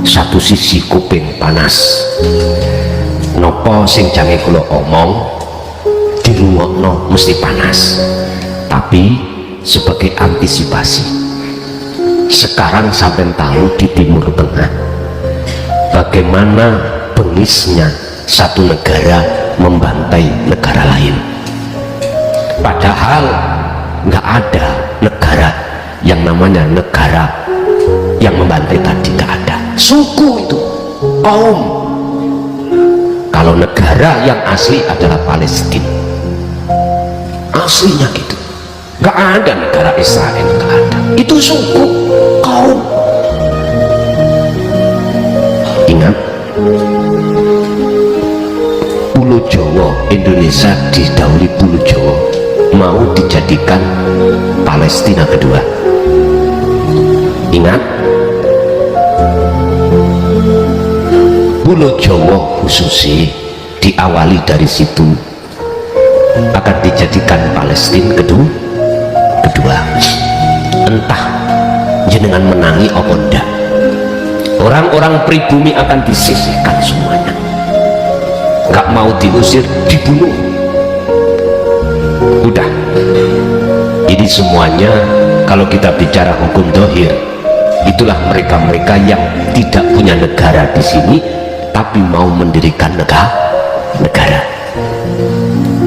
satu sisi kuping panas nopo sing jange kula omong dirungokno mesti panas, tapi sebagai antisipasi sekarang sampai tahu di Timur Tengah bagaimana bengisnya satu negara membantai negara lain, padahal nggak ada negara yang namanya negara yang membantai tadi, nggak ada. Suku itu, kaum. Kalau negara yang asli adalah Palestina, aslinya gitu, nggak ada negara Israel, nggak ada. Itu suku, kaum. Ingat, Pulau Jawa Indonesia didahului Pulau Jawa mau dijadikan Palestina kedua. Ingat, Pulau Jawa khususnya diawali dari situ akan dijadikan Palestina kedua. Entah jenengan menangi apa enggak, orang-orang pribumi akan disisihkan semuanya, nggak mau diusir, dibunuh. Udah, ini semuanya kalau kita bicara hukum dohir, itulah mereka-mereka yang tidak punya negara di sini tapi mau mendirikan negara.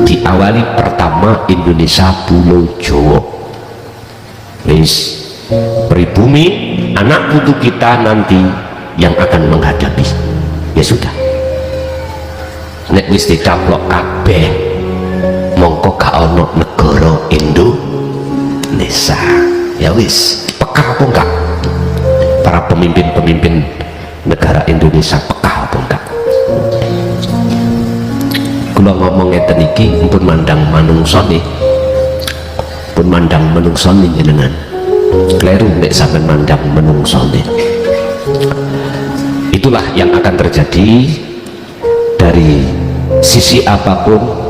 Diawali pertama Indonesia Pulau Jawa. Wis, pribumi anak putu kita nanti yang akan menghadapi. Ya sudah, nek wis dicaplok kabeh mongko gak ono negara Indonesia. Ya wis, peka apa enggak para pemimpin-pemimpin negara Indonesia, peka apa enggak? Kula ngomong ngeten iki pun mandang manungsa nih, pun mandang manungsa nih jenengan kleru nek sampean mandang manungsa nih. Itulah yang akan terjadi dari sisi apapun.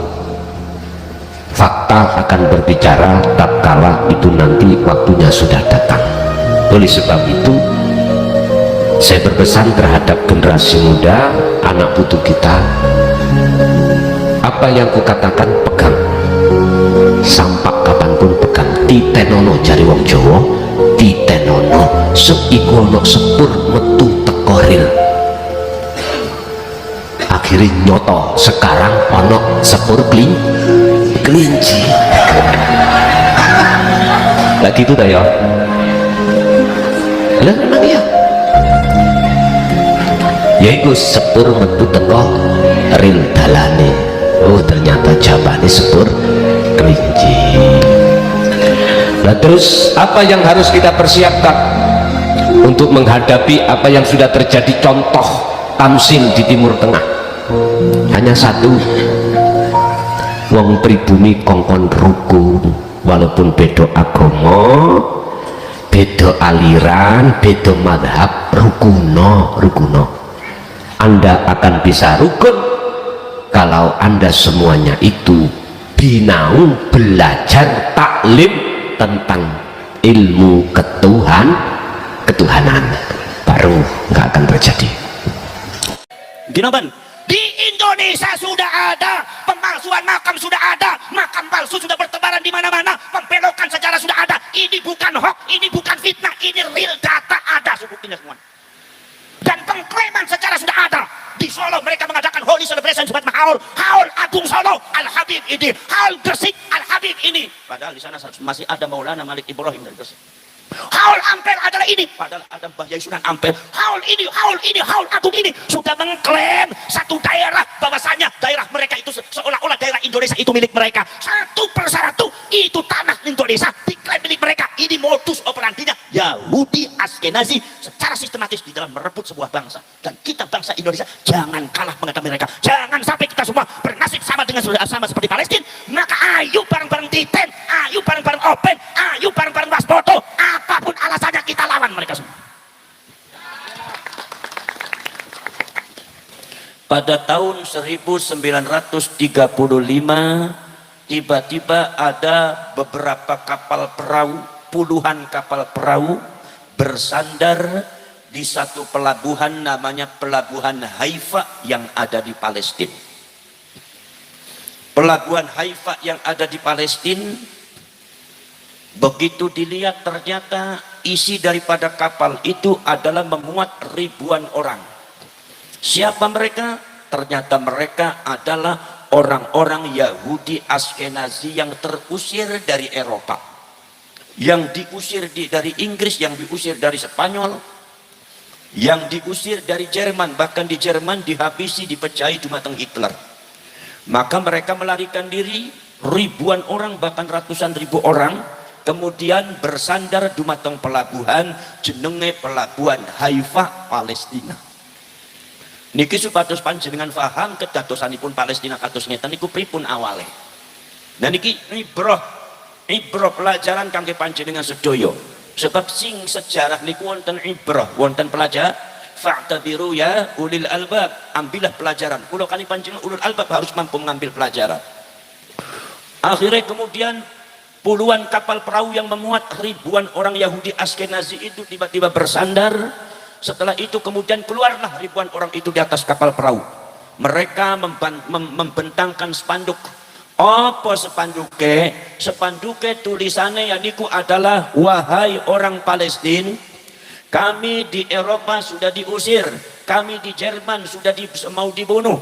Fakta akan berbicara tatkala itu nanti waktunya sudah datang. Oleh sebab itu saya berpesan terhadap generasi muda, anak putu kita, apa yang kukatakan pegang, sampak kapanpun pegang. Titenono jari wong Jawa, titenono seikono sepur metu tekoril. Akhirnya nyoto sekarang ono sepur kelinci. Lagi itu dah ya. Lah memang ya. Yaiku sepur metu teko ril dalane. Oh ternyata jabane sepur kelinci. Nah terus apa yang harus kita persiapkan untuk menghadapi apa yang sudah terjadi contoh tamsil di Timur Tengah? Hanya satu, wong pribumi kongkon rukun, walaupun beda agama, beda aliran, beda madhab, rukuno. Anda akan bisa rukun kalau Anda semuanya itu binau belajar taklim tentang ilmu ketuhanan, baru nggak akan terjadi. Ginoban, di Indonesia sudah ada pemalsuan makam, sudah ada makam palsu, sudah bertebaran di mana-mana, pembelokan sejarah sudah ada. Ini bukan hoax, ini bukan fitnah, ini real data, ada sebuktinya semua. Dan pengklaiman sejarah sudah ada. Di Solo mereka mengadakan Holy Celebration Jumat Mahaul, Haul Agung Solo Al Habib ini, Haul Gresik Al Habib ini. Padahal di sana masih ada Maulana Malik Ibrahim dari Gresik. Haul Ampel adalah ini, padahal ada Mbah Yai Sunan Ampel. Haul ini, Haul Agung ini sudah mengklaim satu daerah, bahwasanya daerah mereka itu seolah-olah daerah Indonesia itu milik mereka. Satu persatu itu tanah Indonesia diklaim milik mereka. Ini modus operandinya Yahudi Askenazi secara sistematis di dalam merebut sebuah bangsa. Dan kita bangsa Indonesia jangan kalah menghadapi mereka. Jangan sampai kita semua bernasib sama dengan sama seperti Palestina. Maka ayo bareng-bareng Titen, ayo bareng-bareng Open, ayo bareng-bareng Waspoto. Apapun alasannya kita lawan mereka semua. Pada tahun 1935 tiba-tiba ada beberapa kapal perahu, puluhan kapal perahu bersandar di satu pelabuhan namanya pelabuhan Haifa yang ada di Palestina. Pelabuhan Haifa yang ada di Palestina, begitu dilihat ternyata isi daripada kapal itu adalah memuat ribuan orang. Siapa mereka? Ternyata mereka adalah orang-orang Yahudi Askenazi yang terusir dari Eropa, yang diusir dari Inggris, yang diusir dari Spanyol, yang diusir dari Jerman. Bahkan di Jerman dihabisi, dipecahi dumateng Hitler. Maka mereka melarikan diri, ribuan orang bahkan ratusan ribu orang, kemudian bersandar dumateng pelabuhan jenenge pelabuhan Haifa Palestina. Niki supados panjenengan paham kedadosanipun Palestina kados ngeten niku pripun awale. Nah niki ibrah pelajaran kangge panjenengan sedaya. Sebab sing sejarah niku wonten ibrah, wonten pelajaran. Fa'tabiru ya ulil albab, ambillah pelajaran. Kula kali panjenengan ulul albab harus mampu mengambil pelajaran. Akhirnya kemudian puluhan kapal perahu yang memuat ribuan orang Yahudi Askenazi itu tiba-tiba bersandar. Setelah itu kemudian keluarlah ribuan orang itu di atas kapal perahu. Mereka membentangkan spanduk. Apa sepanduke? Sepanduke tulisannya yaitu adalah, wahai orang Palestina, kami di Eropa sudah diusir, kami di Jerman sudah mau dibunuh,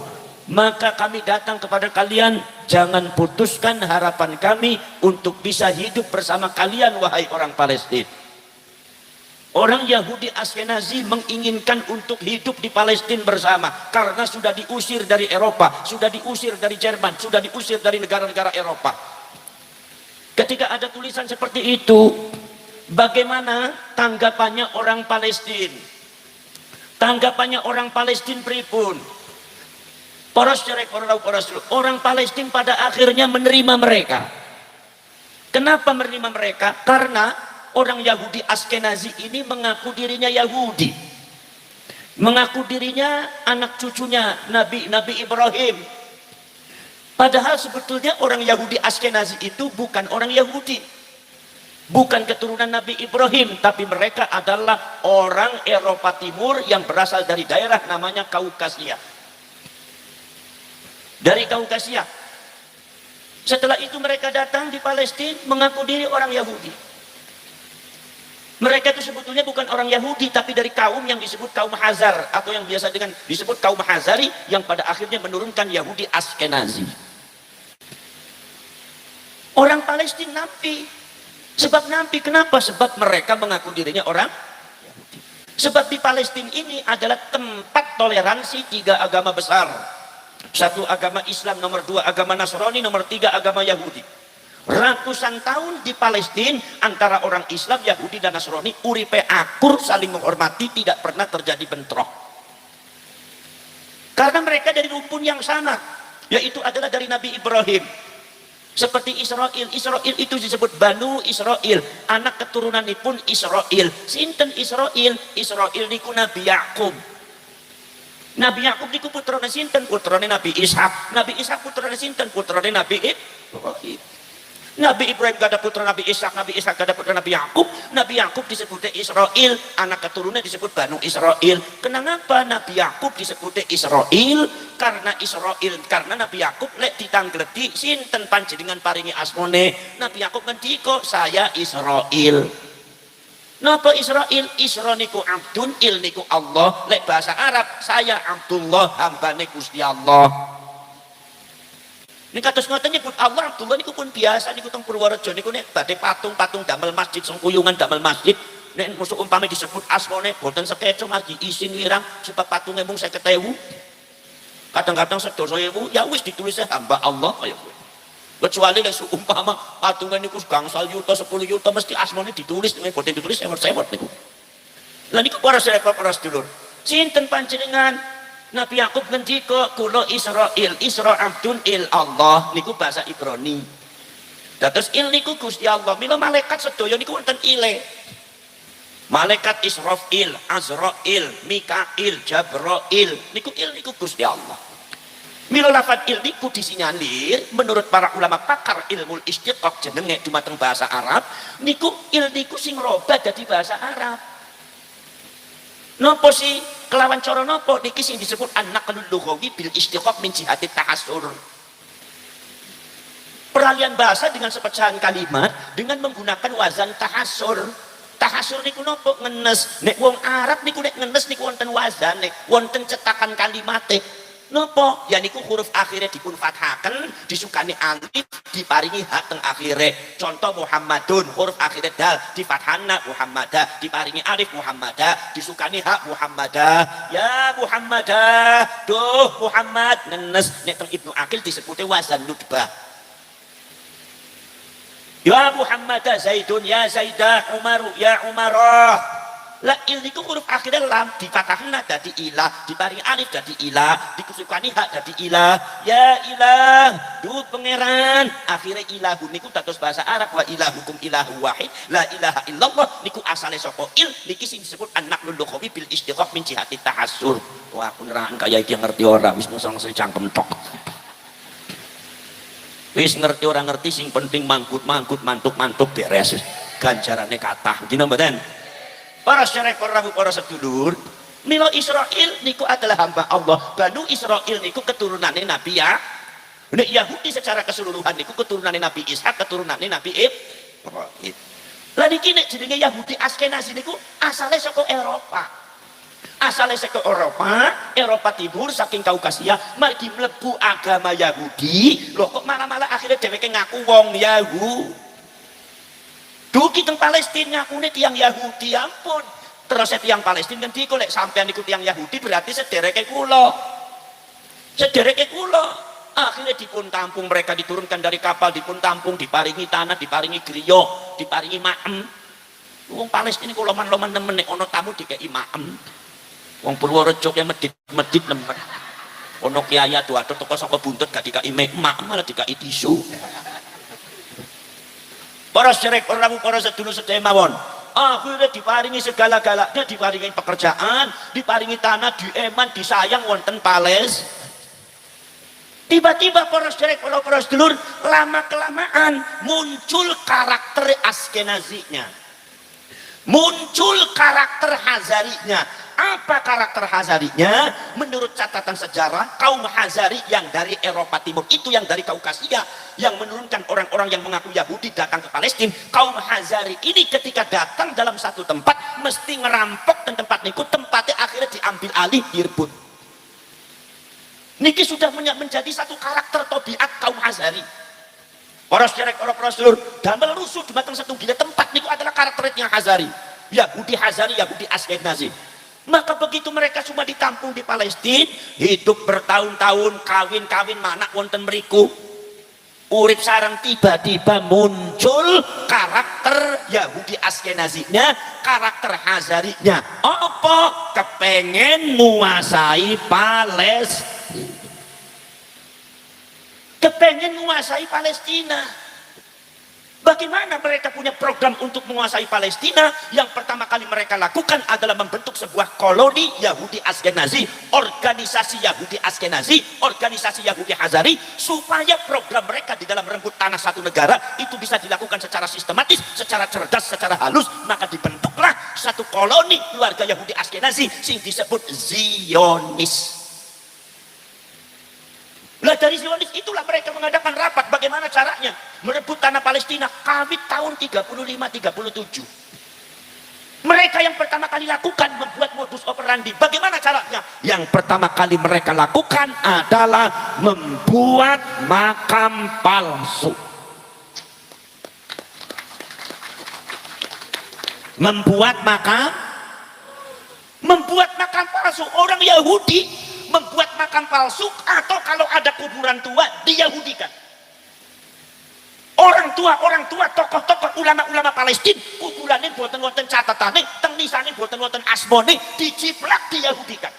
maka kami datang kepada kalian, jangan putuskan harapan kami untuk bisa hidup bersama kalian wahai orang Palestina. Orang Yahudi Askenazi menginginkan untuk hidup di Palestina bersama karena sudah diusir dari Eropa, sudah diusir dari Jerman, sudah diusir dari negara-negara Eropa. Ketika ada tulisan seperti itu, bagaimana tanggapannya orang Palestina? Tanggapannya orang Palestina pripun? Orang Palestina pada akhirnya menerima mereka. Kenapa menerima mereka? Karena orang Yahudi Askenazi ini mengaku dirinya Yahudi, mengaku dirinya anak cucunya Nabi Ibrahim. Padahal sebetulnya orang Yahudi Askenazi itu bukan orang Yahudi, bukan keturunan Nabi Ibrahim, tapi mereka adalah orang Eropa Timur yang berasal dari daerah namanya Kaukasia. Dari Kaukasia. Setelah itu mereka datang di Palestina mengaku diri orang Yahudi. Mereka itu sebetulnya bukan orang Yahudi, tapi dari kaum yang disebut kaum Hazar, atau yang biasa dengan disebut kaum Hazari, yang pada akhirnya menurunkan Yahudi Askenazi. Orang Palestina nampi. Sebab nampi kenapa? Sebab mereka mengaku dirinya orang Yahudi. Sebab di Palestina ini adalah tempat toleransi tiga agama besar. Satu agama Islam, nomor dua agama Nasrani, nomor tiga agama Yahudi. Ratusan tahun di Palestina antara orang Islam, Yahudi dan Nasrani uripe akur, saling menghormati, tidak pernah terjadi bentrok. Karena mereka dari rumpun yang sama, yaitu adalah dari Nabi Ibrahim. Seperti Israel itu disebut Banu Israel, anak keturunanipun Israel. Sinten Israel? Israel niku Nabi Yakub. Nabi Yakub niku putrane sinten? Putrane Nabi Ishak. Nabi Ishak putrane sinten? Putrane Nabi Ibrahim. Nabi Ibrahim gak ada putra Nabi Ishak, Nabi Ishak gak ada putra Nabi Yakub. Nabi Yakub disebutnya Israel, anak keturunannya disebut Banu Israel. Kenapa Nabi Yakub disebutnya Israel? Karena Nabi Yakub lek ditanggleti sinten panjenengan paringi asmone. Nabi Yakub ngendika saya Israel. Napa Israel? Isra niku abdun, il niku Allah. Lek bahasa Arab saya Abdullah, hambane Gusti Allah. Ini kados ngoten nyebut Allah Abdullah niku pun biasa niku teng Purworejo niku nek badhe patung damel masjid, sengkuyungan damel masjid, nek musuh umpame disebut asmane boten sekeco margi isin irang sebab patunge mung 50.000. Kadang-kadang sedasa 1000 ya wis ditulisnya hamba Allah kaya kuwi. Kecuali nek umpama patunge niku gangsal yuta 10 yuta mesti asmane ditulis nek boten ditulis sewot-sewot niku. Lah niku para sedulur. Sinten panjenengan? Nabi Yakub ngendika kula Israel, Isra abdun il Allah niku bahasa Ibrani. Dados il niku Gusti Allah. Mila malaikat sedaya niku wonten ile. Malaikat Israfil, Azrail, Mikail, Jabrail niku il niku Gusti Allah. Mila lafaz il niku disinyalir menurut para ulama pakar ilmu istiqaq jenenge dumateng bahasa Arab niku il niku sing robah dadi bahasa Arab. Nopo sih kelawan cara nopo niki sing disebut an-naqlul lughawi bil istiqaq min jihati ta'assur. Peralihan bahasa dengan sepecahan kalimat dengan menggunakan wazan tahassur. Tahassur niku nopo ngenes. Nek wong Arab niku nek ngenes niku wonten wazane, wonten cetakan kalimate. Nopo? Ya niku huruf akhirnya dipun fathaken, disukani alif, diparingi hak teng akhirnya. Contoh Muhammadun, huruf akhirnya dal, difathana Muhammadah, diparingi alif Muhammadah, disukani hak Muhammadah. Ya Muhammadah, duh Muhammad nenes. Nek teng Ibnu Aqil disebutnya wazan nutbah. Ya Muhammadah Zaidun, ya Zaidah, Umaru, ya Umarah. La il niku huruf akhirnya lam difathahna dadi ilah, diparingi alif dadi ilah, dikusukani hak dadi ilah. Ya ilah, duh pangeran. Akhirnya ilahu niku dados bahasa Arab wa ilahukum ilahu wahid, la ilaha illallah niku asale saka il niki sing disebut an-naqlul lughawi bil istiqaq min jihati tahassur. Wah, aku nerang kaya iki ngerti ora wis mosong cangkem tok. Wis ngerti ora ngerti sing penting manggut mantuk beres. Ganjarane kathah. Dina mboten? Para syarek para sedulur, mila Israil niku adalah hamba Allah. Banu Israil niku keturunannya Nabi ya. Nek Yahudi secara keseluruhan niku keturunannya Nabi Ishak, keturunannya Nabi Ibrahim. Lah niki nek jenenge Yahudi Askenazi niku asale saka Eropa. Asale saka Eropa Timur saking Kaukasia, margi mlebu agama Yahudi. Loh kok malah akhirnya dheweke ngaku wong Yahudi. Duki teng Palestina ngakune tiang Yahudi, ampun. Terus tiang Palestina kan diku lek sampean niku tiang Yahudi berarti sedereke kula. Sedereke kula. Akhirnya dipun tampung, mereka diturunkan dari kapal, dipun tampung, diparingi tanah, diparingi griya, diparingi maem. Wong Palestina ku loman-loman nemen nek ana tamu dikeki maem. Wong Purworejo ke medit nemen. Ana kiai adu-adu teko saka buntut gak dikeki maem malah dikeki tisu. Para syarek para sedulur sedaya mawon. Akhirnya diparingi segala-galanya, diparingi pekerjaan, diparingi tanah, dieman, disayang wonten Pales. Tiba-tiba para syarek para sedulur lama kelamaan muncul karakter Askenazinya. Muncul karakter Hazarinya. Apa karakter Hazarinya? Menurut catatan sejarah, kaum Hazari yang dari Eropa Timur itu, yang dari Kaukasia, yang menurunkan orang-orang yang mengaku Yahudi datang ke Palestina. Kaum Hazari ini ketika datang dalam satu tempat mesti ngerampok dan tempat niku tempatnya akhirnya diambil alih, direbut. Niki sudah menjadi satu karakter tobiat kaum Hazari. Para syarek para sedulur, damel rusuh dumateng setunggal tempat niku adalah karakternya Hazari. Yahudi Hazari, Yahudi Askenazi. Maka begitu mereka semua ditampung di Palestina, hidup bertahun-tahun, kawin-kawin manak wonten mriku. Urip sareng tiba-tiba muncul karakter Yahudi Askenazinya, karakter Hazarinya. Apa? Kepengen menguasai Palestina. Kepengen menguasai Palestina. Bagaimana mereka punya program untuk menguasai Palestina? Yang pertama kali mereka lakukan adalah membentuk sebuah koloni Yahudi Askenazi, organisasi Yahudi Askenazi, organisasi Yahudi Hazari, supaya program mereka di dalam merenggut tanah satu negara itu bisa dilakukan secara sistematis, secara cerdas, secara halus. Maka dibentuklah satu koloni keluarga Yahudi Askenazi yang disebut Zionis. Lah dari Zionis itulah mereka mengadakan rapat bagaimana caranya merebut tanah Palestina kawit tahun 35-37. Mereka yang pertama kali lakukan membuat modus operandi. Bagaimana caranya? Yang pertama kali mereka lakukan adalah membuat makam palsu. Membuat makam palsu. Orang Yahudi membuat makam palsu, atau kalau ada kuburan tua diyahudikan. Orang tua, tokoh-tokoh ulama-ulama Palestina, kuburannya buatan wonten catatane, tengisane buatan wonten asmone, diciplak diyahudikan.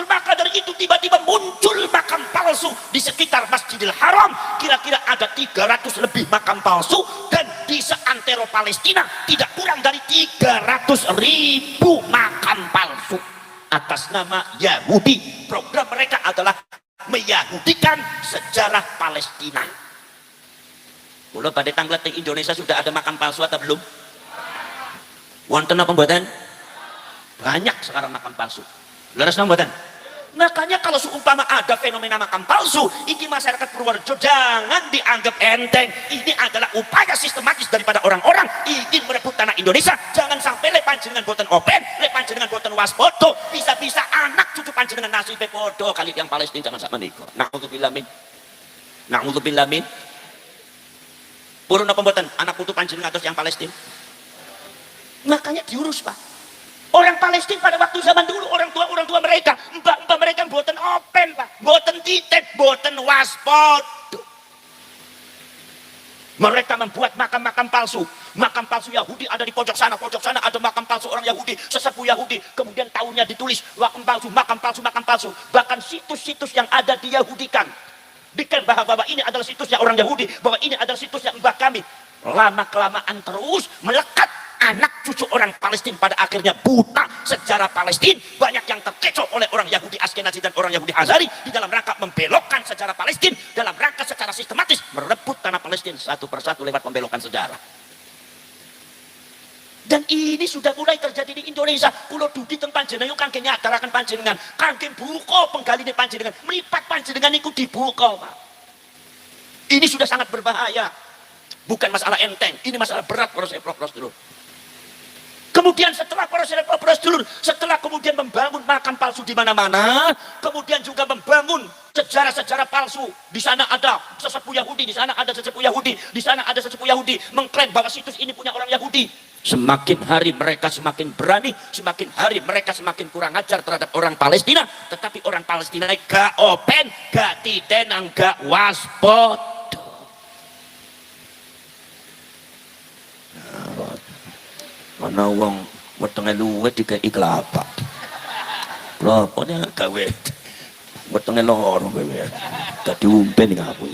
Maka dari itu tiba-tiba muncul makam palsu di sekitar Masjidil Haram. Kira-kira ada 300 lebih makam palsu, dan di seantero Palestina tidak kurang dari 300.000 makam palsu atas nama Yahudi. Program mereka adalah meyahudikan sejarah Palestina. Kalau pada tanggal di Indonesia sudah ada makam palsu atau belum? Wonten apa mboten? Banyak sekarang makam palsu. Leres napa mboten? Makanya kalau seumpama ada fenomena makam palsu, ini masyarakat Purworejo jangan dianggap enteng. Ini adalah upaya sistematis daripada orang-orang ingin merebut tanah Indonesia. Jangan sampai lek panjenengan boten open, lek panjenengan boten waspada, bisa-bisa anak cucu panjenengan nasibnya podo kali yang Palestina zaman sama niku. Na'udzubillah min. Na'udzubillah min. Purun apa mboten anak putu panjenengan atus yang Palestina? Makanya diurus, Pak. Orang Palestina pada waktu zaman dulu, orang tua mereka, mbak-mbak mereka boten open, Pak, boten titik, boten waspada. Mereka membuat makam-makam palsu Yahudi ada di pojok sana ada makam palsu orang Yahudi, sesepuh Yahudi, kemudian tahunnya ditulis makam palsu. Bahkan situs-situs yang ada di Yahudikan, diklaim bahwa ini adalah situsnya orang Yahudi, bahwa ini adalah situsnya mbah kami. Lama-kelamaan terus melekat anak cucu orang Palestina, pada akhirnya buta sejarah Palestina. Banyak yang terkecoh oleh orang Yahudi Askenazi dan orang Yahudi Hazari di dalam rangka membelokkan sejarah Palestina, dalam rangka secara sistematis merebut tanah Palestina satu persatu lewat pembelokan sejarah. Dan ini sudah mulai terjadi di Indonesia. Kulo dudi teng panjenengan kangge nyadaraken panjenengan, kangge buka penggaline panjenengan, mripat panjenengan niku dibuka, Pak. Ini sudah sangat berbahaya. Bukan masalah enteng, ini masalah berat para dulu. Kemudian setelah proses dulu, setelah kemudian membangun makam palsu di mana-mana, kemudian juga membangun sejarah-sejarah palsu. Di sana ada sesepuh Yahudi, di sana ada sesepuh Yahudi, di sana ada sesepuh Yahudi, mengklaim bahwa situs ini punya orang Yahudi. Semakin hari mereka semakin berani, semakin hari mereka semakin kurang ajar terhadap orang Palestina. Tetapi orang Palestina gak open, gak titenang, gak waspada. Ana wong wetenge luwih dikeki kelapa. Kelapa nek gawe wetenge loro kowe. Dadi umpen ngapu.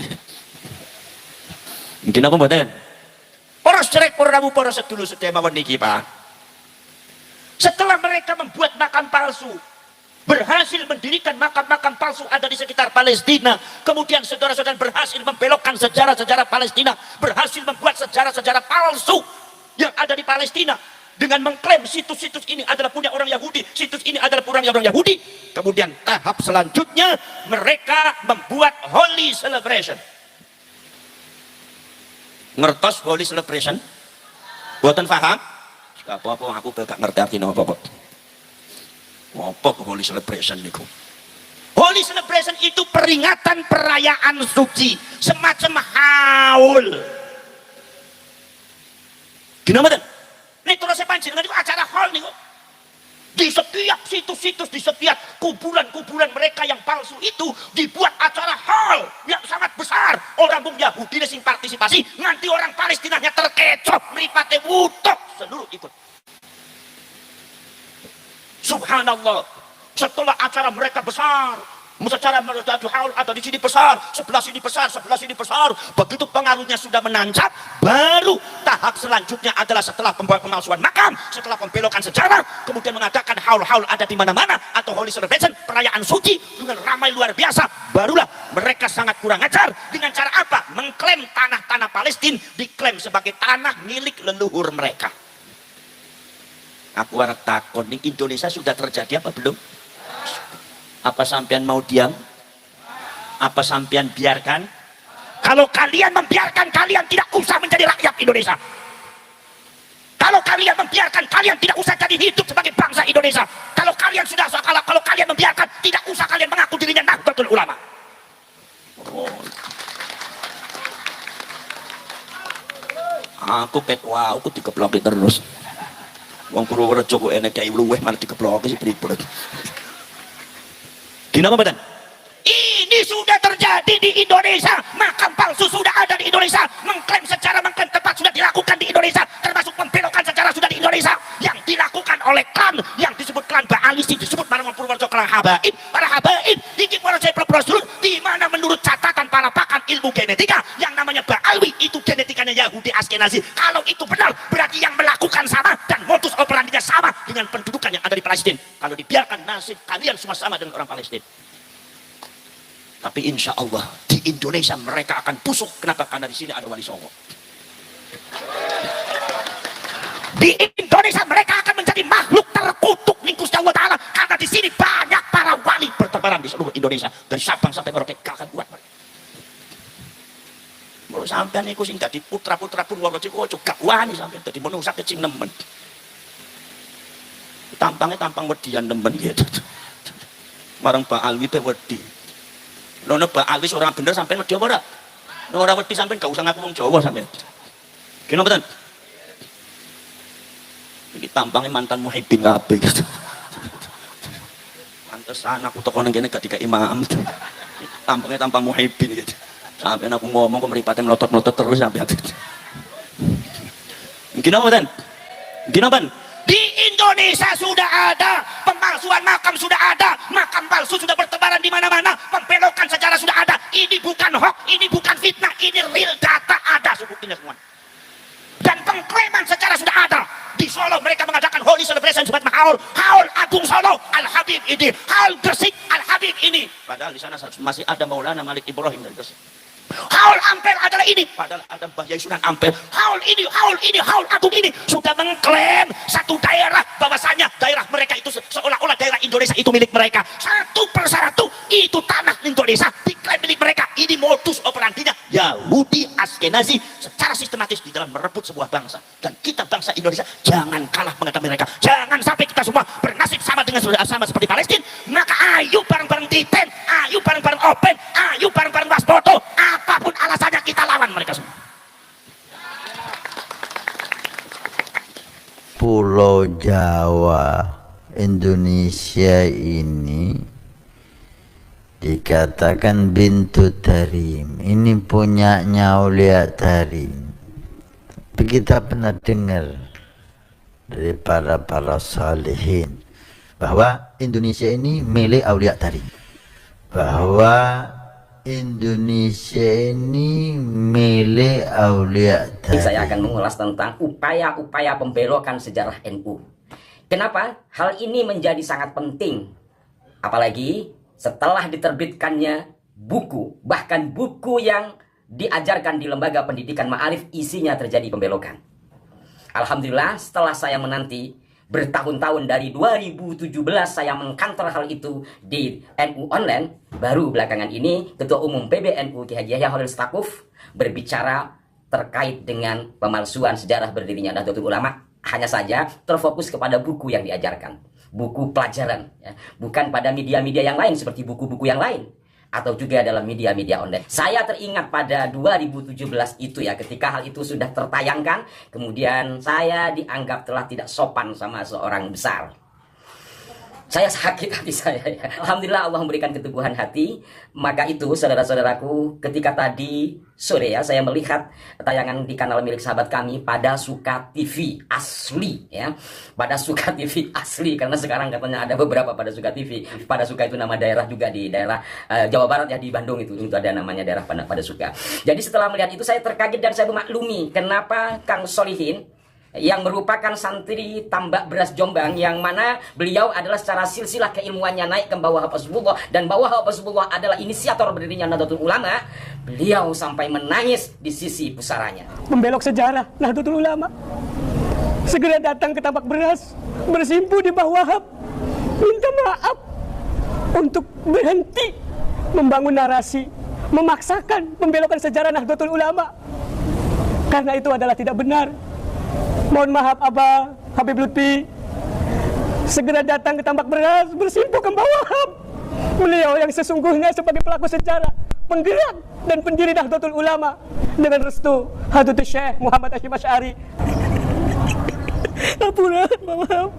Iki napa mboten? Para sedherek para rawuh para sedulur sedaya mawon niki, Pak. Setelah mereka membuat makam palsu, berhasil mendirikan makam-makam palsu ada di sekitar Palestina, kemudian saudara-saudara berhasil membelokkan sejarah-sejarah Palestina, berhasil membuat sejarah-sejarah palsu yang ada di Palestina dengan mengklaim situs-situs ini adalah punya orang Yahudi, situs ini adalah punya orang Yahudi. Kemudian tahap selanjutnya mereka membuat holy celebration. Ngertos holy celebration? Buatan paham? Apa-apa aku gak ngerti artinya apa-apa. Apa holy celebration niku? Holy celebration itu peringatan perayaan suci, semacam haul. Gimana dan? Ini terus saya panjenengan itu acara hall nih kok. Di setiap situs-situs, di setiap kuburan-kuburan mereka yang palsu itu dibuat acara hall yang sangat besar. Orang bung Yahudi sing partisipasi, nanti orang Palestinanya terkecoh, mripate wutuk, seluruh ikut. Subhanallah. Setelah acara mereka besar, secara haul ada di sini besar, sebelah sini besar, sebelah sini besar. Begitu pengaruhnya sudah menancap, baru tahap selanjutnya adalah setelah pemalsuan makam, setelah pembelokan sejarah, kemudian mengadakan haul-haul ada di mana-mana atau holy celebration, perayaan suci dengan ramai luar biasa. Barulah mereka sangat kurang ajar dengan cara apa? Mengklaim tanah-tanah Palestina diklaim sebagai tanah milik leluhur mereka. Aku harap takon di Indonesia sudah terjadi apa belum? Apa sampean mau diam? Apa sampean biarkan? Kalau kalian membiarkan, kalian tidak usah menjadi rakyat Indonesia. Kalau kalian membiarkan, kalian tidak usah jadi hidup sebagai bangsa Indonesia. Kalau kalian sudah, kalau kalian membiarkan, tidak usah kalian mengaku dirinya Nahdlatul Ulama. Aku petwa, aku dikeploki terus. Wong Purworejo kok enek kayak luweh malah dikeploki sih pripun. Gimana badan? Ini sudah terjadi di Indonesia. Makam palsu sudah ada di Indonesia. Mengklaim secara mengklaim tempat sudah dilakukan di Indonesia. Termasuk membelokan sejarah sudah di Indonesia. Yang dilakukan oleh klan yang disebut klan Baalisi, disebut Marang Purworejo klan Habaib. Para Habaib ini prosedur di mana menurut catatan para pakar ilmu genetika yang namanya Baalwi itu genetikanya Yahudi Askenazi. Kalau itu benar berarti yang melakukan sama dan modus operandinya sama dengan pendudukan yang ada di Palestina. Kalau dibiarkan nasib kalian semua sama dengan orang Palestina. Tapi insya Allah di Indonesia mereka akan busuk. Kenapa? Karena di sini ada Wali Songo. Di Indonesia mereka akan menjadi makhluk terkutuk di Gusti Allah Ta'ala, karena di sini banyak para wali bertebaran di seluruh Indonesia, dari Sabang sampai Merauke. Gak akan kuat mereka. Kalau sampean iku sing dadi putra-putra Purworejo gak wani sampean dadi menungsa kecil nemen. Tampangnya tampang wedian nemen gitu. Marang Pak Alwi pe wedi. Lono Pak Alwi orang bener sampean wedi apa ora? Ora wedi sampean gak usah ngaku wong Jawa sampean. Kena mboten? Iki tampangnya mantan Muhyiddin kabeh gitu. Pantesan aku teko nang kene gak dikai imam. Tampangnya tampang Muhyiddin gitu. Sampai aku ngomong kok meripatnya melotot-melotot terus sampai mungkin apa kan? Mungkin apa? Di Indonesia sudah ada pemalsuan makam, sudah ada makam palsu, sudah bertebaran di mana-mana, pembelokan sejarah sudah ada. Ini bukan hoax, ini bukan fitnah, ini real data, ada buktinya semua. Dan pengklaiman sejarah sudah ada. Di Solo mereka mengadakan Holy Celebration Jumat Mahaul, Haul Agung Solo, Al Habib ini, Haul Gresik, Al Habib ini. Padahal di sana masih ada Maulana Malik Ibrahim dari Gresik. Haul Ampel adalah ini, padahal ada Mbah Yai Sunan Ampel. Haul ini, Haul Agung ini sudah mengklaim satu daerah, bahwasanya daerah mereka itu seolah-olah daerah Indonesia itu milik mereka. Satu persatu itu tanah Indonesia diklaim milik mereka. Ini modus operandinya Yahudi Askenazi secara sistematis di dalam merebut sebuah bangsa. Dan kita bangsa Indonesia jangan kalah menghadapi mereka. Jangan sampai kita semua bernasib sama dengan sama seperti Palestina. Maka ayo bareng-bareng Titen, ayo bareng-bareng Open, ayo bareng-bareng Waspoto. Apapun alasannya kita lawan mereka semua. Pulau Jawa Indonesia ini dikatakan Bintu Tarim, ini punyanya Aulia Tarim. Tapi kita pernah dengar dari para salihin bahwa Indonesia ini milik Aulia Tarim, bahwa Indonesia ini milik Aulia Tarim. Saya akan mengulas tentang upaya-upaya pembelokan sejarah NU. Kenapa hal ini menjadi sangat penting? Apalagi setelah diterbitkannya buku, bahkan buku yang diajarkan di lembaga pendidikan ma'arif, isinya terjadi pembelokan. Alhamdulillah, setelah saya menanti bertahun-tahun dari 2017 saya mengkantor hal itu di NU Online, baru belakangan ini Ketua Umum PBNU Ki Haji Yahya Khalil Stakuf berbicara terkait dengan pemalsuan sejarah berdirinya Nahdlatul Ulama, hanya saja terfokus kepada buku yang diajarkan, buku pelajaran, ya. Bukan pada media-media yang lain seperti buku-buku yang lain atau juga dalam media-media online. Saya teringat pada 2017 itu ya, ketika hal itu sudah tertayangkan, kemudian saya dianggap telah tidak sopan sama seorang besar. Saya sakit hati saya ya. Alhamdulillah Allah memberikan keteguhan hati. Maka itu saudara-saudaraku, ketika tadi sore ya saya melihat tayangan di kanal milik sahabat kami Pada Suka TV asli ya. Pada Suka TV asli, karena sekarang katanya ada beberapa Pada Suka TV. Pada Suka itu nama daerah juga di daerah Jawa Barat ya, di Bandung itu ada namanya daerah Pada Suka. Jadi setelah melihat itu saya terkaget dan saya memaklumi kenapa Kang Solihin yang merupakan santri Tambak Beras Jombang, yang mana beliau adalah secara silsilah keilmuannya naik ke bawah Hafizullah, dan bawah Hafizullah adalah inisiator berdirinya Nahdlatul Ulama. Beliau sampai menangis di sisi pusaranya. Membelok sejarah Nahdlatul Ulama, segera datang ke Tambak Beras, bersimpu di bawah Wahab, minta maaf untuk berhenti membangun narasi, memaksakan pembelokan sejarah Nahdlatul Ulama, karena itu adalah tidak benar. Mohon maaf Abah Habib Lutfi, segera datang ke Tambak Beras, bersimpu ke bawah. Beliau yang sesungguhnya sebagai pelaku sejarah, penggerak dan pendiri Nahdlatul Ulama, dengan restu Hadratus Syekh Muhammad Hasyim Asy'ari. Ampura, maaf.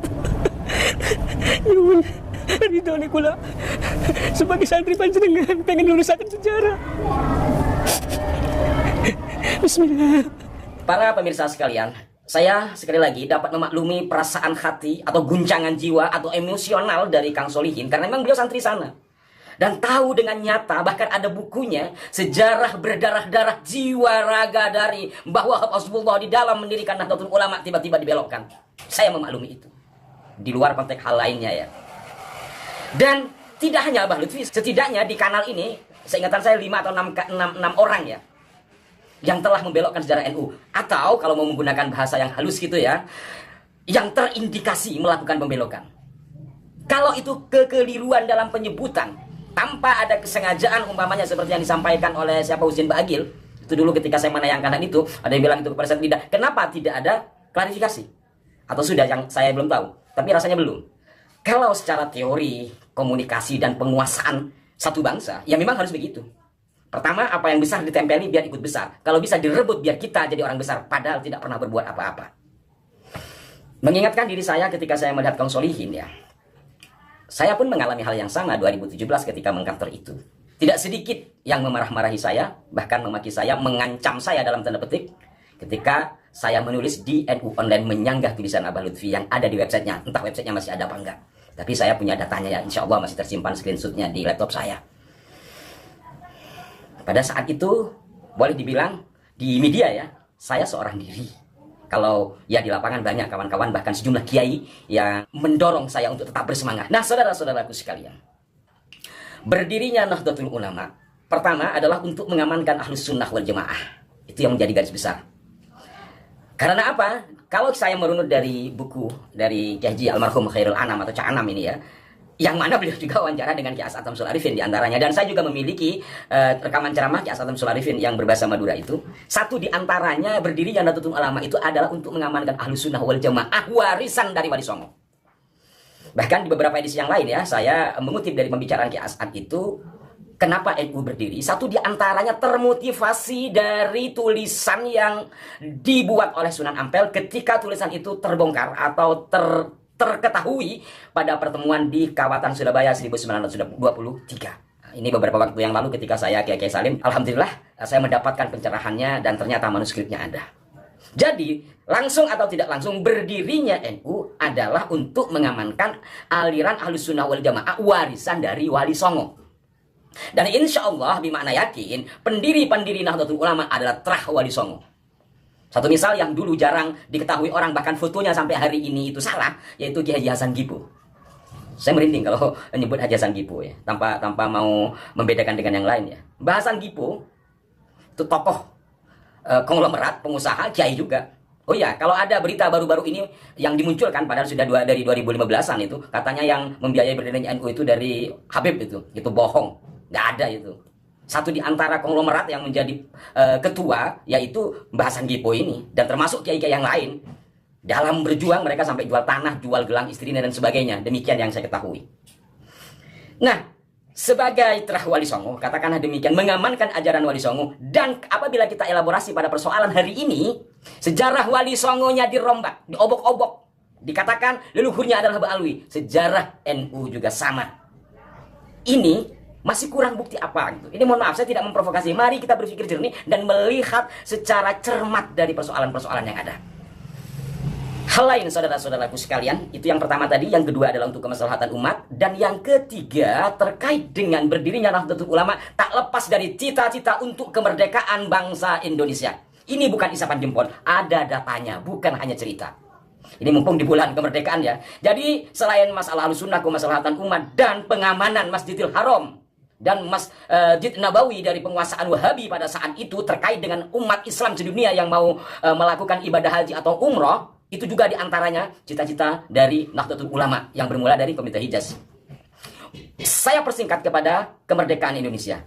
Nyuwun ridhone kula sebagai santri panjenengan pengen lulusaken sejarah. Bismillah. Para pemirsa sekalian, saya sekali lagi dapat memaklumi perasaan hati atau guncangan jiwa atau emosional dari Kang Solihin, karena memang beliau santri sana. Dan tahu dengan nyata, bahkan ada bukunya, sejarah berdarah-darah jiwa raga dari bahwa Hafizullah di dalam mendirikan Nahdlatul Ulama tiba-tiba dibelokkan. Saya memaklumi itu. Di luar konteks hal lainnya ya. Dan tidak hanya Abah Lutfi, setidaknya di kanal ini, seingatan saya 5 atau 6 orang ya, yang telah membelokkan sejarah NU, atau kalau mau menggunakan bahasa yang halus gitu ya, yang terindikasi melakukan pembelokan. Kalau itu kekeliruan dalam penyebutan tanpa ada kesengajaan, umpamanya seperti yang disampaikan oleh siapa, Husin Bagil, itu dulu ketika saya menayangkan itu, ada yang bilang itu kepada saya tidak. Kenapa tidak ada klarifikasi? Atau sudah, yang saya belum tahu, tapi rasanya belum. Kalau secara teori komunikasi dan penguasaan satu bangsa, ya memang harus begitu. Pertama, apa yang besar ditempeli biar ikut besar. Kalau bisa direbut biar kita jadi orang besar, padahal tidak pernah berbuat apa-apa. Mengingatkan diri saya ketika saya melihat kaum solihin ya. Saya pun mengalami hal yang sama 2017 ketika mengcounter itu. Tidak sedikit yang memarah-marahi saya, bahkan memaki saya, mengancam saya dalam tanda petik, ketika saya menulis di NU Online menyanggah tulisan Abah Lutfi yang ada di websitenya. Entah websitenya masih ada apa enggak. Tapi saya punya datanya ya, insya Allah masih tersimpan screenshotnya di laptop saya. Pada saat itu, boleh dibilang di media ya, saya seorang diri. Kalau ya di lapangan banyak kawan-kawan, bahkan sejumlah kiai yang mendorong saya untuk tetap bersemangat. Nah, saudara-saudaraku sekalian, berdirinya Nahdlatul Ulama, pertama adalah untuk mengamankan Ahlus Sunnah wal Jamaah. Itu yang menjadi garis besar. Karena apa? Kalau saya merunut dari buku dari Kiai Haji almarhum Khairul Anam atau Cak Anam ini ya, yang mana beliau juga wawancara dengan Kiai As'atam Sularifin diantaranya, dan saya juga memiliki rekaman ceramah Kiai As'atam Sularifin yang berbahasa Madura itu. Satu diantaranya, berdirinya Nahdlatul Ulama itu adalah untuk mengamankan Ahlus Sunnah wal Jamaah, warisan dari Wali Songo. Bahkan di beberapa edisi yang lain ya, saya mengutip dari pembicaraan Kiai As'ad itu, kenapa NU berdiri. Satu diantaranya termotivasi dari tulisan yang dibuat oleh Sunan Ampel ketika tulisan itu terbongkar atau terketahui pada pertemuan di Kawatan Surabaya 1923. Nah, ini beberapa waktu yang lalu ketika saya Kiai Salim, alhamdulillah saya mendapatkan pencerahannya dan ternyata manuskripnya ada. Jadi langsung atau tidak langsung berdirinya NU adalah untuk mengamankan aliran Ahlus Sunnah wal Jamaah, warisan dari Wali Songo. Dan insya Allah bimakna yakin pendiri-pendiri Nahdlatul Ulama adalah terah Wali Songo. Satu misal yang dulu jarang diketahui orang, bahkan fotonya sampai hari ini itu salah, yaitu Kiai Haji Hasan Gipo. Saya merinding kalau menyebut Haji Hasan Gipo ya, tanpa mau membedakan dengan yang lain ya. Mbah Hasan Gipo itu tokoh konglomerat, pengusaha, kiai juga. Oh ya, kalau ada berita baru-baru ini yang dimunculkan padahal sudah dari 2015-an itu, katanya yang membiayai berdirinya NU itu dari Habib itu bohong. Nggak ada itu. Satu di antara konglomerat yang menjadi ketua yaitu Mbah Hasan Gipo ini, dan termasuk kiai-kiai yang lain. Dalam berjuang mereka sampai jual tanah, jual gelang istrinya dan sebagainya. Demikian yang saya ketahui. Nah, sebagai terah Wali Songo, katakanlah demikian, mengamankan ajaran Wali Songo, dan apabila kita elaborasi pada persoalan hari ini, sejarah Wali Songonya dirombak, diobok-obok, dikatakan leluhurnya adalah Ba'alwi, sejarah NU juga sama. Ini masih kurang bukti apa gitu. Ini mohon maaf, saya tidak memprovokasi. Mari kita berpikir jernih dan melihat secara cermat dari persoalan-persoalan yang ada. Hal lain saudara-saudaraku sekalian, itu yang pertama tadi, yang kedua adalah untuk kemaslahatan umat, dan yang ketiga terkait dengan berdirinya Nahdlatul Ulama tak lepas dari cita-cita untuk kemerdekaan bangsa Indonesia. Ini bukan isapan jempol, ada datanya, bukan hanya cerita. Ini mumpung di bulan kemerdekaan ya. Jadi selain masalah Ahlussunnah, kemaslahatan umat, dan pengamanan Masjidil Haram dan Masjid Nabawi dari penguasaan Wahabi pada saat itu terkait dengan umat Islam sedunia yang mau melakukan ibadah haji atau umroh, itu juga diantaranya cita-cita dari Nahdlatul Ulama yang bermula dari Komite Hijaz. Saya persingkat kepada kemerdekaan Indonesia.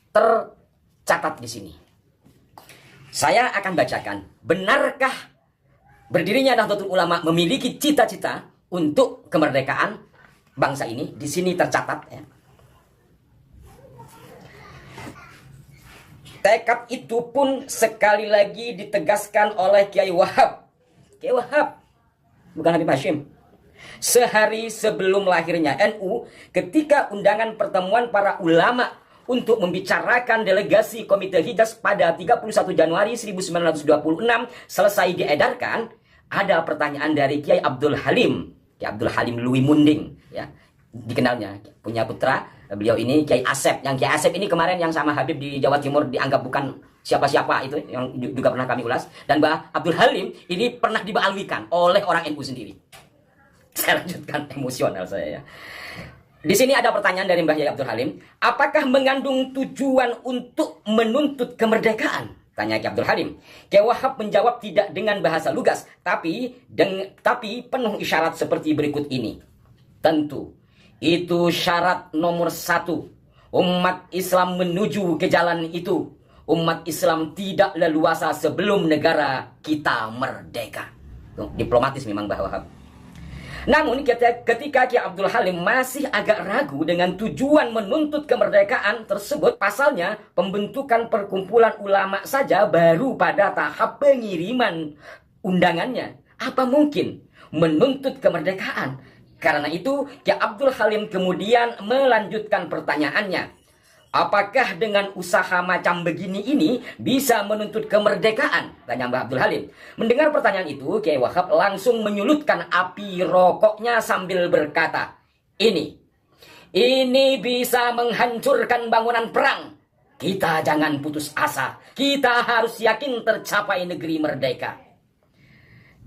Tercatat di sini. Saya akan bacakan, benarkah berdirinya Nahdlatul Ulama memiliki cita-cita untuk kemerdekaan bangsa ini? Di sini tercatat ya. Tekad itu pun sekali lagi ditegaskan oleh Kiai Wahab. Kiai Wahab, bukan Habib Hashim. Sehari sebelum lahirnya NU, ketika undangan pertemuan para ulama untuk membicarakan delegasi Komite Hijaz pada 31 Januari 1926 selesai diedarkan, ada pertanyaan dari Kiai Abdul Halim. Kiai Abdul Halim Lui Munding, ya, dikenalnya, punya putra beliau ini Kiai Asep. Yang Kiai Asep ini kemarin yang sama Habib di Jawa Timur dianggap bukan siapa-siapa, itu yang juga pernah kami ulas. Dan Mbah Abdul Halim ini pernah dibaalwikan oleh orang NU sendiri. Saya lanjutkan, emosional saya ya. Di sini ada pertanyaan dari Mbah Yai Abdul Halim, apakah mengandung tujuan untuk menuntut kemerdekaan? Tanya Ki Abdul Halim. Ki Wahab menjawab tidak dengan bahasa lugas, tapi penuh isyarat seperti berikut ini. Tentu, itu syarat nomor 1. Umat Islam menuju ke jalan itu. Umat Islam tidak leluasa sebelum negara kita merdeka. Diplomatis memang Mbah Wahab. Namun ketika Ki Abdul Halim masih agak ragu dengan tujuan menuntut kemerdekaan tersebut, pasalnya pembentukan perkumpulan ulama saja baru pada tahap pengiriman undangannya. Apa mungkin menuntut kemerdekaan? Karena itu Ki Abdul Halim kemudian melanjutkan pertanyaannya. Apakah dengan usaha macam begini ini bisa menuntut kemerdekaan? Tanya Mbah Abdul Halim. Mendengar pertanyaan itu, Kiai Wahab langsung menyulutkan api rokoknya sambil berkata, Ini bisa menghancurkan bangunan perang. Kita jangan putus asa. Kita harus yakin tercapai negeri merdeka.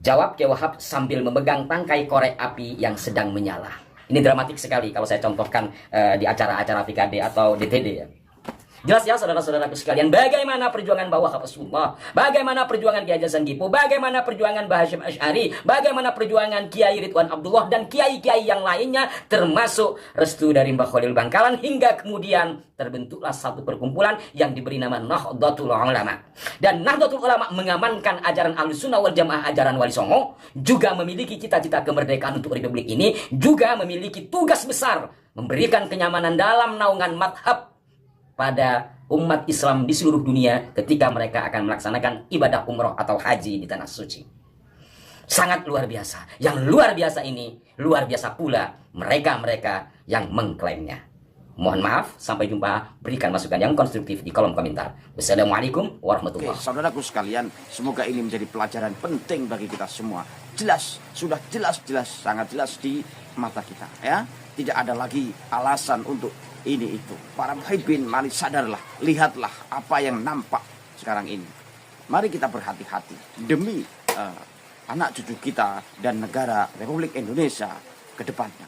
Jawab Kiai Wahab sambil memegang tangkai korek api yang sedang menyala. Ini dramatik sekali kalau saya contohkan di acara-acara PKD atau DTD ya. Jelas ya saudara-saudaraku sekalian, bagaimana perjuangan Mbah Wahab Rasulullah, bagaimana perjuangan Kiai Haji Sanggipo, bagaimana perjuangan Mbah Hasyim Asy'ari, bagaimana perjuangan Kiai Ridwan Abdullah dan kiai-kiai yang lainnya, termasuk restu dari Mbah Khalil Bangkalan, hingga kemudian terbentuklah satu perkumpulan yang diberi nama Nahdlatul Ulama. Dan Nahdlatul Ulama mengamankan ajaran Ahlussunnah wal Jamaah, ajaran Wali Songo, juga memiliki cita-cita kemerdekaan untuk republik ini, juga memiliki tugas besar memberikan kenyamanan dalam naungan madhab pada umat Islam di seluruh dunia ketika mereka akan melaksanakan ibadah umroh atau haji di tanah suci. Sangat luar biasa. Yang luar biasa ini, luar biasa pula mereka-mereka yang mengklaimnya. Mohon maaf, sampai jumpa. Berikan masukan yang konstruktif di kolom komentar. Wassalamualaikum warahmatullahi wabarakatuh. Saudaraku sekalian, semoga ini menjadi pelajaran penting bagi kita semua. Jelas, sudah jelas, sangat jelas di mata kita, ya. Tidak ada lagi alasan untuk ini itu. Para muhibbin, mari sadarlah, lihatlah apa yang nampak sekarang ini. Mari kita berhati-hati demi anak cucu kita dan negara Republik Indonesia ke depannya.